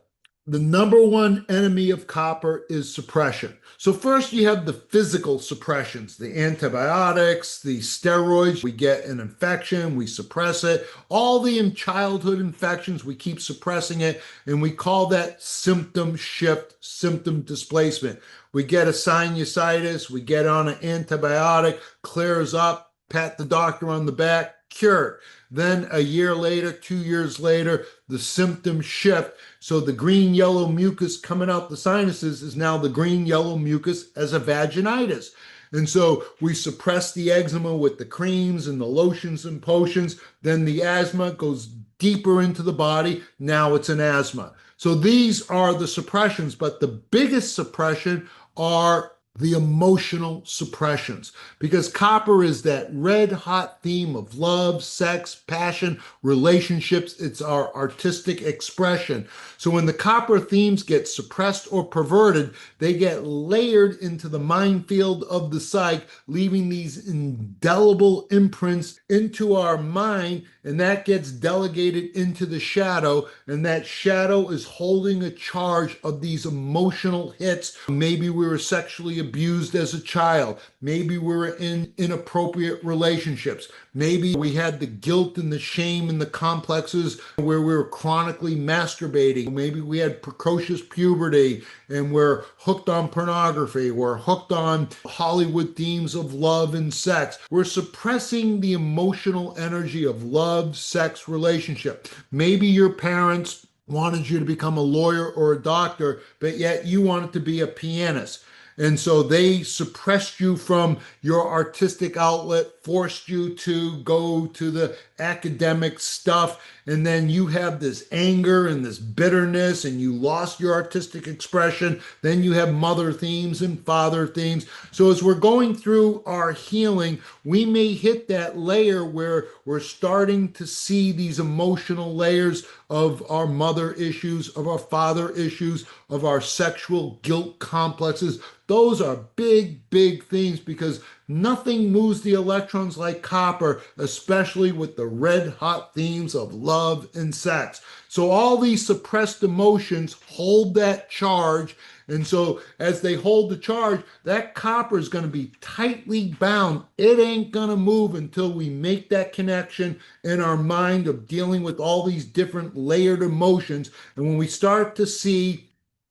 The number one enemy of copper is suppression. So first you have the physical suppressions, the antibiotics, the steroids. We get an infection, we suppress it. All the childhood infections, we keep suppressing it, and we call that symptom shift, symptom displacement. We get a sinusitis, we get on an antibiotic, clears up, pat the doctor on the back, cured. Then a year later, 2 years later, the symptoms shift. So the green yellow mucus coming out the sinuses is now the green yellow mucus as a vaginitis. And so we suppress the eczema with the creams and the lotions and potions. Then the asthma goes deeper into the body. Now it's an asthma. So these are the suppressions, but the biggest suppression are the emotional suppressions, because copper is that red hot theme of love, sex, passion, relationships. It's our artistic expression. So when the copper themes get suppressed or perverted, they get layered into the minefield of the psyche, leaving these indelible imprints into our mind, and that gets delegated into the shadow, and that shadow is holding a charge of these emotional hits. Maybe we were sexually abused as a child. Maybe we were in inappropriate relationships. Maybe we had the guilt and the shame and the complexes where we were chronically masturbating. Maybe we had precocious puberty and we're hooked on pornography. We're hooked on Hollywood themes of love and sex. We're suppressing the emotional energy of love, sex, relationship. Maybe your parents wanted you to become a lawyer or a doctor, but yet you wanted to be a pianist. And so they suppressed you from your artistic outlet, forced you to go to the academic stuff, and then you have this anger and this bitterness, and you lost your artistic expression. Then you have mother themes and father themes. So as we're going through our healing, we may hit that layer where we're starting to see these emotional layers of our mother issues, of our father issues, of our sexual guilt complexes. Those are big things, because nothing moves the electrons like copper, especially with the red hot themes of love and sex. So all these suppressed emotions hold that charge. And so as they hold the charge, that copper is going to be tightly bound. It ain't going to move until we make that connection in our mind of dealing with all these different layered emotions. And when we start to see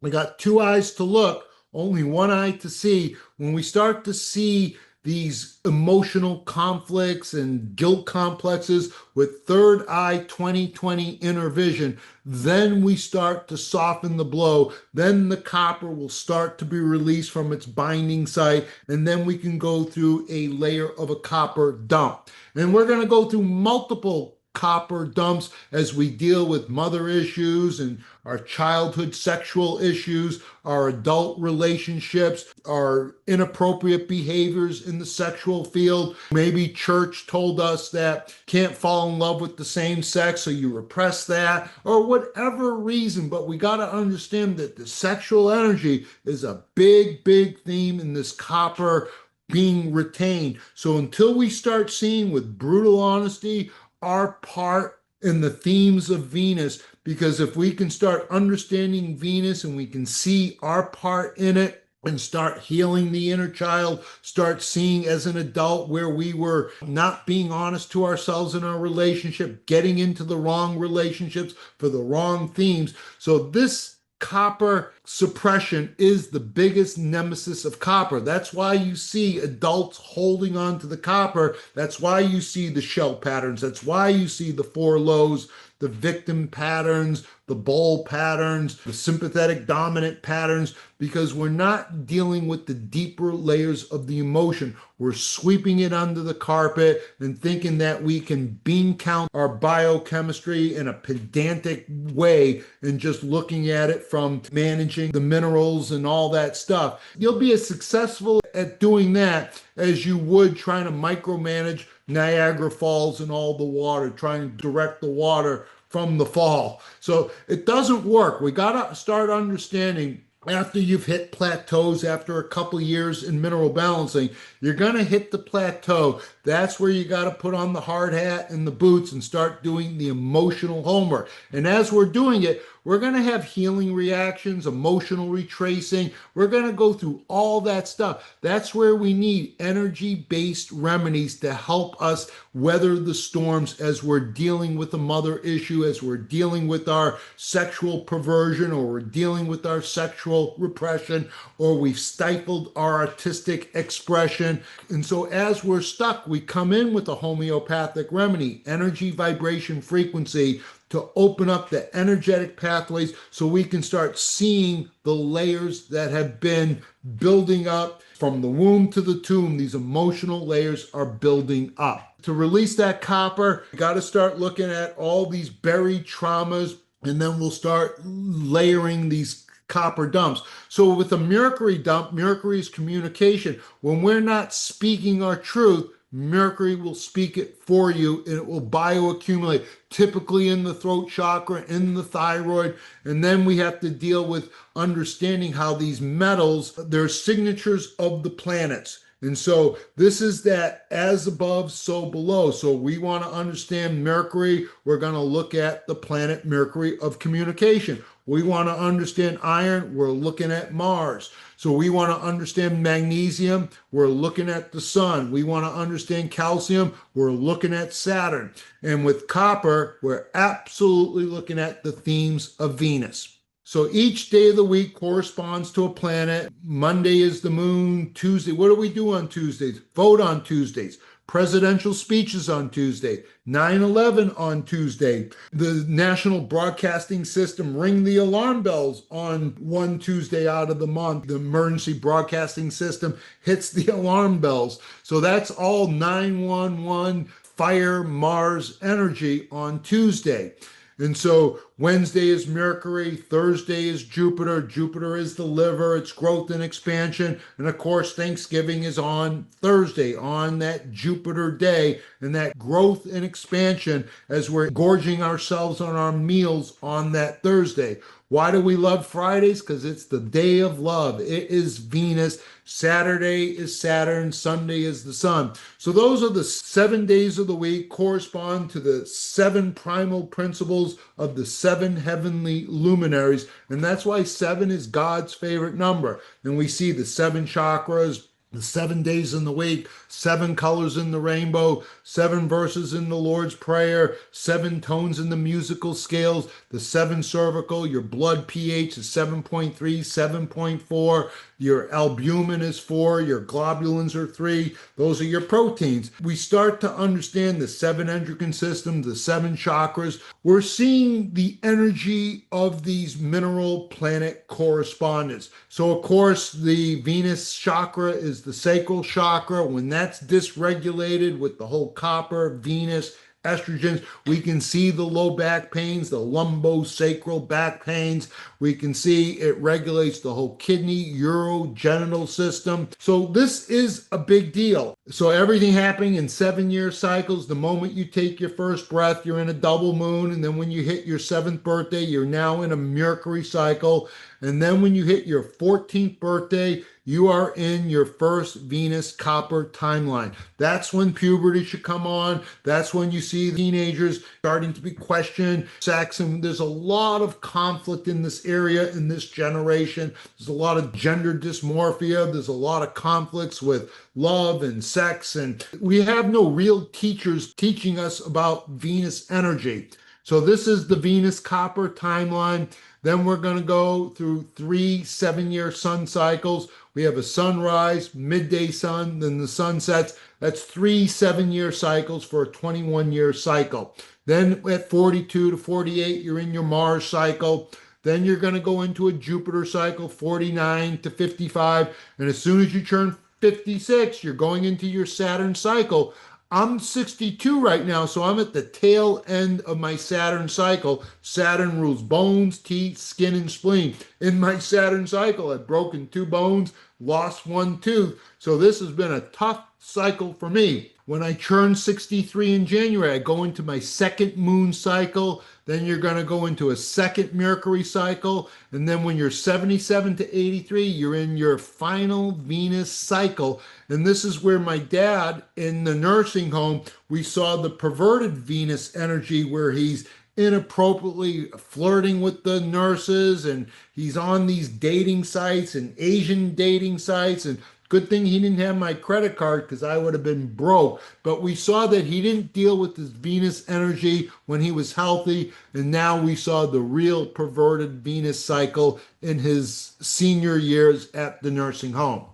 We got two eyes to look, only one eye to see. When we start to see these emotional conflicts and guilt complexes with third eye 20/20 inner vision, then we start to soften the blow. Then the copper will start to be released from its binding site, and then we can go through a layer of a copper dump. And we're going to go through multiple copper dumps as we deal with mother issues and our childhood sexual issues, our adult relationships, our inappropriate behaviors in the sexual field. Maybe church told us that can't fall in love with the same sex, so you repress that, or whatever reason. But we got to understand that the sexual energy is a big, big theme in this copper being retained. So until we start seeing with brutal honesty our part in the themes of Venus, because if we can start understanding Venus and we can see our part in it and start healing the inner child, start seeing as an adult where we were not being honest to ourselves in our relationship, getting into the wrong relationships for the wrong themes. So this copper suppression is the biggest nemesis of copper. That's why you see adults holding on to the copper. That's why you see the shell patterns. That's why you see the four lows, the victim patterns, the bowl patterns, the sympathetic dominant patterns, because we're not dealing with the deeper layers of the emotion. We're sweeping it under the carpet and thinking that we can bean count our biochemistry in a pedantic way and just looking at it from managing the minerals and all that stuff. You'll be as successful at doing that as you would trying to micromanage Niagara Falls and all the water, trying to direct the water from the fall. So it doesn't work. We got to start understanding after you've hit plateaus after a couple years in mineral balancing, you're going to hit the plateau. That's where you got to put on the hard hat and the boots and start doing the emotional homework. And as we're doing it, we're going to have healing reactions, emotional retracing. We're going to go through all that stuff. That's where we need energy-based remedies to help us weather the storms as we're dealing with a mother issue, as we're dealing with our sexual perversion, or we're dealing with our sexual repression, or we've stifled our artistic expression. And so as we're stuck, we come in with a homeopathic remedy, energy, vibration, frequency, to open up the energetic pathways so we can start seeing the layers that have been building up from the womb to the tomb. These emotional layers are building up. To release that copper, you got to start looking at all these buried traumas, and then we'll start layering these copper dumps. So with a Mercury dump, Mercury is communication. When we're not speaking our truth, Mercury will speak it for you and it will bioaccumulate, typically in the throat chakra, in the thyroid. And then we have to deal with understanding how these metals, they're signatures of the planets. And so this is that as above, so below. So we want to understand Mercury. We're going to look at the planet Mercury of communication. We want to understand iron. We're looking at Mars. So we want to understand magnesium. We're looking at the sun. We want to understand calcium. We're looking at Saturn. And with copper, we're absolutely looking at the themes of Venus. So each day of the week corresponds to a planet. Monday is the moon. Tuesday, what do we do on Tuesdays? Vote on Tuesdays. Presidential speeches on Tuesday. 9/11 on Tuesday. The National Broadcasting System ring the alarm bells on one Tuesday out of the month. The emergency broadcasting system hits the alarm bells. So that's all 911 fire Mars energy on Tuesday. And so Wednesday is Mercury, Thursday is Jupiter. Jupiter is the liver, it's growth and expansion. And of course, Thanksgiving is on Thursday, on that Jupiter day, and that growth and expansion as we're gorging ourselves on our meals on that Thursday. Why do we love Fridays? Because it's the day of love. It is Venus. Saturday is Saturn. Sunday is the sun. So those are the 7 days of the week, correspond to the 7 primal principles of the 7 heavenly luminaries. And that's why 7 is God's favorite number. And we see the 7 chakras, the 7 days in the week, seven colors in the rainbow, seven verses in the Lord's Prayer, seven tones in the musical scales, the seven cervical, your blood pH is 7.3, 7.4, your albumin is 4, your globulins are 3. Those are your proteins. We start to understand the seven endocrine systems, the seven chakras. We're seeing the energy of these mineral planet correspondence. So, of course, the Venus chakra is the sacral chakra. When that's dysregulated with the whole copper, Venus, estrogens, we can see the low back pains, the lumbosacral back pains. We can see it regulates the whole kidney, urogenital system. So this is a big deal. So everything happening in 7 year cycles. The moment you take your first breath, you're in a double moon. And then when you hit your seventh birthday, you're now in a Mercury cycle. And then when you hit your 14th birthday, you are in your first Venus copper timeline. That's when puberty should come on. That's when you see teenagers starting to be questioned, sex, and there's a lot of conflict in this area in this generation. There's a lot of gender dysmorphia. There's a lot of conflicts with love and sex, and we have no real teachers teaching us about Venus energy. So this is the Venus copper timeline. Then we're going to go through 3 7 year sun cycles. We have a sunrise, midday sun, then the sun sets. That's 3 7 year cycles for a 21 year cycle. Then at 42 to 48, you're in your Mars cycle. Then you're going to go into a Jupiter cycle, 49 to 55. And as soon as you turn 56, you're going into your Saturn cycle. I'm 62 right now, so I'm at the tail end of my Saturn cycle. Saturn rules bones, teeth, skin, and spleen. In my Saturn cycle, I've broken 2 bones, lost 1 tooth. So this has been a tough cycle for me. When I turn 63 in January, I go into my second moon cycle. Then you're going to go into a second Mercury cycle. And then when you're 77 to 83, you're in your final Venus cycle. And this is where my dad in the nursing home, we saw the perverted Venus energy where he's inappropriately flirting with the nurses and he's on these dating sites and Asian dating sites. And good thing he didn't have my credit card because I would have been broke. But we saw that he didn't deal with this Venus energy when he was healthy. And now we saw the real perverted Venus cycle in his senior years at the nursing home.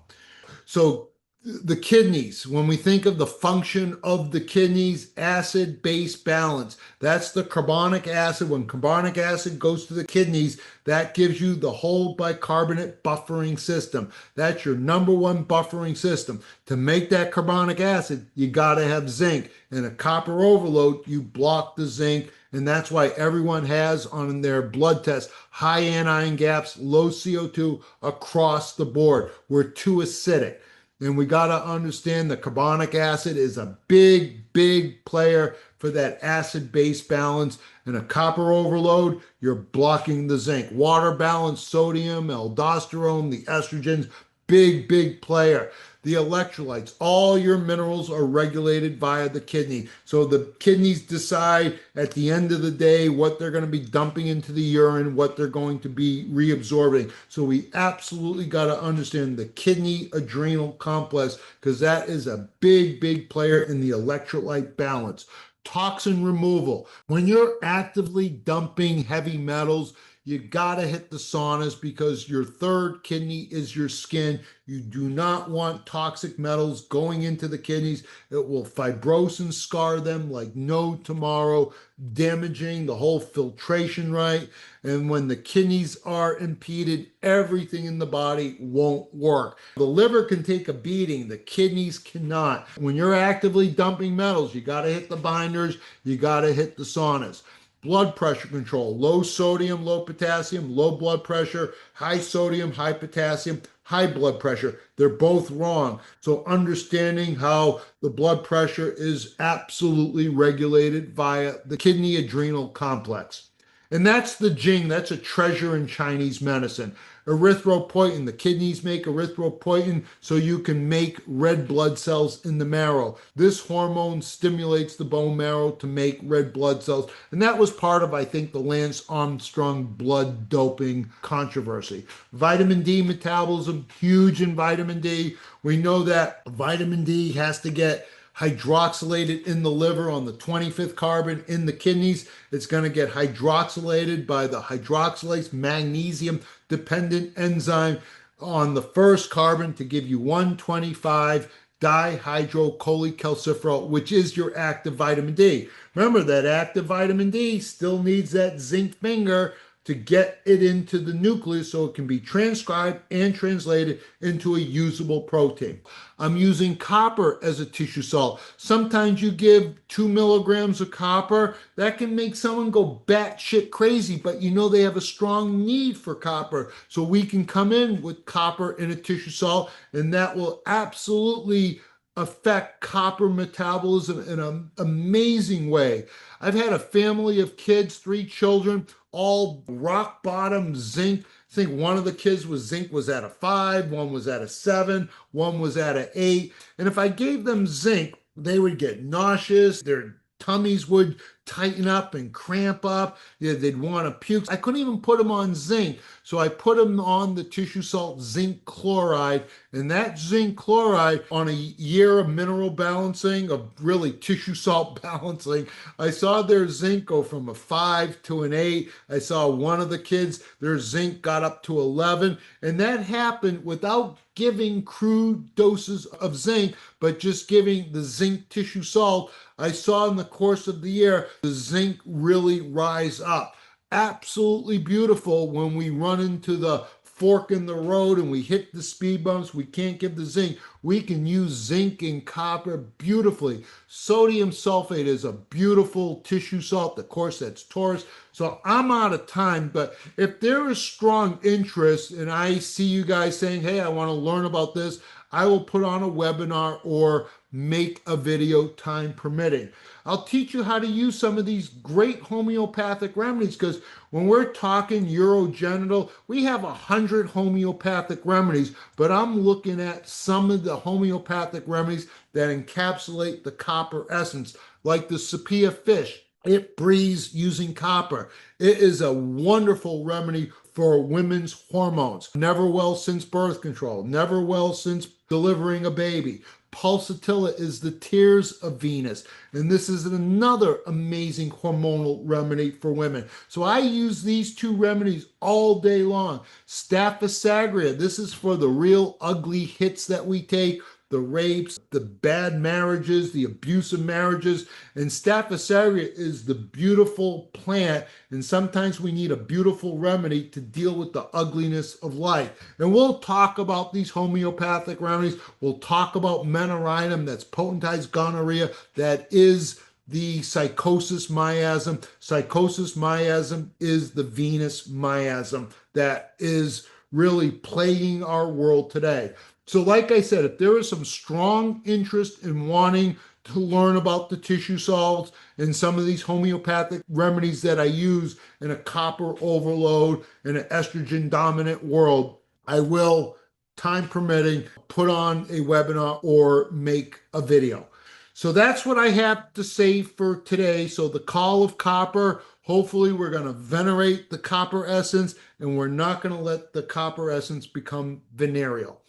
So the kidneys, when we think of the function of the kidneys, acid base balance. That's the carbonic acid. When carbonic acid goes to the kidneys, that gives you the whole bicarbonate buffering system. That's your number one buffering system. To make that carbonic acid, you got to have zinc. In a copper overload, you block the zinc. And that's why everyone has on their blood test high anion gaps, low CO2 across the board. We're too acidic. And we got to understand the carbonic acid is a big, big player for that acid base balance. And a copper overload, you're blocking the zinc. Water balance, sodium, aldosterone, the estrogens, big, big player. The electrolytes, all your minerals are regulated via the kidney. So the kidneys decide at the end of the day what they're going to be dumping into the urine, what they're going to be reabsorbing. So we absolutely got to understand the kidney adrenal complex because that is a big, big player in the electrolyte balance. Toxin removal. When you're actively dumping heavy metals, you gotta hit the saunas because your third kidney is your skin. You do not want toxic metals going into the kidneys. It will fibrose and scar them like no tomorrow, damaging the whole filtration right. And when the kidneys are impeded, everything in the body won't work. The liver can take a beating, the kidneys cannot. When you're actively dumping metals, you gotta hit the binders, you gotta hit the saunas. Blood pressure control, low sodium, low potassium, low blood pressure, high sodium, high potassium, high blood pressure. They're both wrong. So understanding how the blood pressure is absolutely regulated via the kidney adrenal complex. And that's the Jing, that's a treasure in Chinese medicine. erythropoietin. The kidneys make erythropoietin so you can make red blood cells in the marrow. This hormone stimulates the bone marrow to make red blood cells. And that was part of, I think, the Lance Armstrong blood doping controversy. Vitamin D metabolism, huge in vitamin D. We know that vitamin D has to get hydroxylated in the liver on the 25th carbon. In the kidneys, it's going to get hydroxylated by the hydroxylase magnesium dependent enzyme on the first carbon to give you 125 dihydrocholecalciferol, which is your active vitamin D. Remember that active vitamin D still needs that zinc finger to get it into the nucleus so it can be transcribed and translated into a usable protein. I'm using copper as a tissue salt. Sometimes you give 2 milligrams of copper, that can make someone go batshit crazy, but you know they have a strong need for copper. So we can come in with copper in a tissue salt, and that will absolutely affect copper metabolism in an amazing way. I've had a family of kids, 3 children, all rock bottom zinc. I think one of the kids was zinc was at a 5, one was at a 7, one was at an 8. And if I gave them zinc, they would get nauseous, their tummies would tighten up and cramp up. They'd want to puke. I couldn't even put them on zinc. So I put them on the tissue salt zinc chloride. And that zinc chloride, on a year of mineral balancing, of really tissue salt balancing, I saw their zinc go from a 5 to an 8. I saw one of the kids, their zinc got up to 11. And that happened without giving crude doses of zinc, but just giving the zinc tissue salt. I saw in the course of the year, the zinc really rise up. Absolutely beautiful. When we run into the fork in the road and we hit the speed bumps, we can't give the zinc. We can use zinc and copper beautifully. Sodium sulfate is a beautiful tissue salt. Of course, that's Taurus. So I'm out of time, but if there is strong interest and I see you guys saying, hey, I want to learn about this, I will put on a webinar or make a video, time permitting. I'll teach you how to use some of these great homeopathic remedies, because when we're talking urogenital, we have 100 homeopathic remedies, but I'm looking at some of the homeopathic remedies that encapsulate the copper essence, like the sepia fish. It breathes using copper. It is a wonderful remedy for women's hormones. Never well since birth control, never well since delivering a baby. Pulsatilla is the tears of Venus. And this is another amazing hormonal remedy for women. So I use these 2 remedies all day long. Staphysagria, this is for the real ugly hits that we take, the rapes, the bad marriages, the abusive marriages. And Staphysagria is the beautiful plant. And sometimes we need a beautiful remedy to deal with the ugliness of life. And we'll talk about these homeopathic remedies. We'll talk about menarinum, that's potentized gonorrhea, that is the psychosis miasm. Psychosis miasm is the Venus miasm that is really plaguing our world today. So like I said, if there is some strong interest in wanting to learn about the tissue salts and some of these homeopathic remedies that I use in a copper overload in an estrogen dominant world, I will, time permitting, put on a webinar or make a video. So that's what I have to say for today. So the call of copper, hopefully we're going to venerate the copper essence, and we're not going to let the copper essence become venereal.